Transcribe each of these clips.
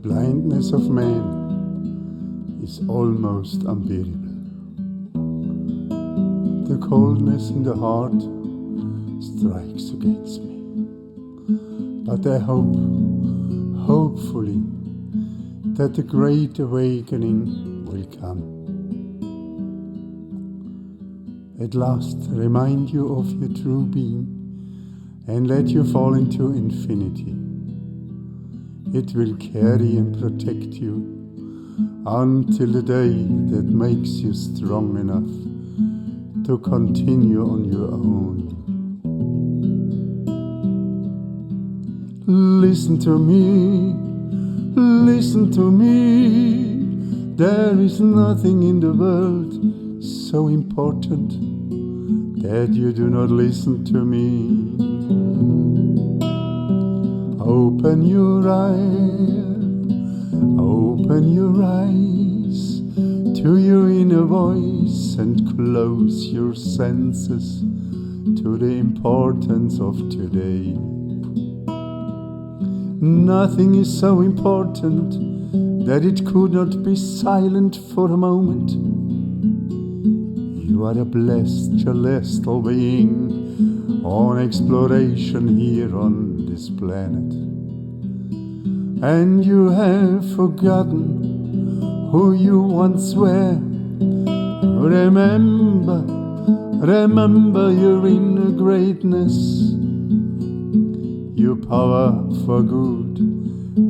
The blindness of man is almost unbearable. The coldness in the heart strikes against me. But I hope, hopefully, that the great awakening will come. At last, remind you of your true being and let you fall into infinity. It will carry and protect you until the day that makes you strong enough to continue on your own. Listen to me, listen to me. There is nothing in the world so important that you do not listen to me. Open your eyes to your inner voice and close your senses to the importance of today. Nothing is so important that it could not be silent for a moment. You are a blessed celestial being on exploration here on this planet. And you have forgotten who you once were. Remember your inner greatness, your power for good,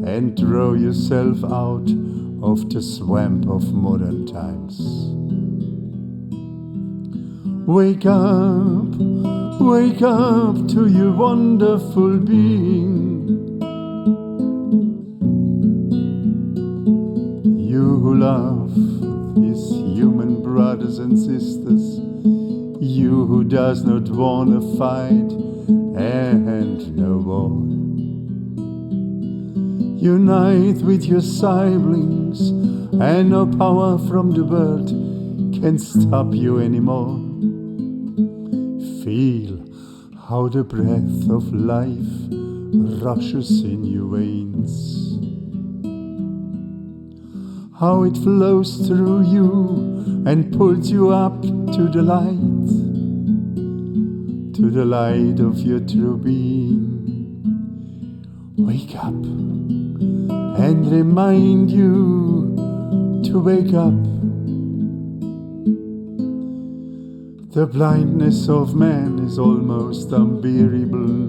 and throw yourself out of the swamp of modern times. Wake up to your wonderful being. You who love his human brothers and sisters, you who does not want to fight and no war. Unite with your siblings, and no power from the world can stop you anymore. Feel how the breath of life rushes in your veins, how it flows through you and pulls you up to the light of your true being. Wake up and remind you to wake up. The blindness of man is almost unbearable.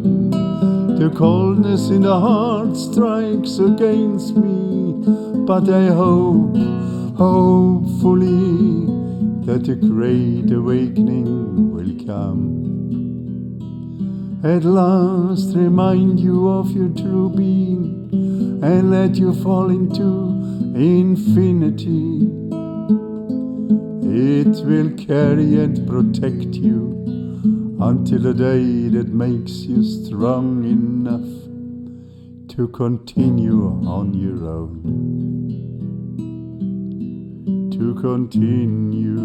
The coldness in the heart strikes against me. But I hope, hopefully, that a great awakening will come. At last, remind you of your true being and let you fall into infinity. It will carry and protect you until the day that makes you strong enough to continue on your own. To continue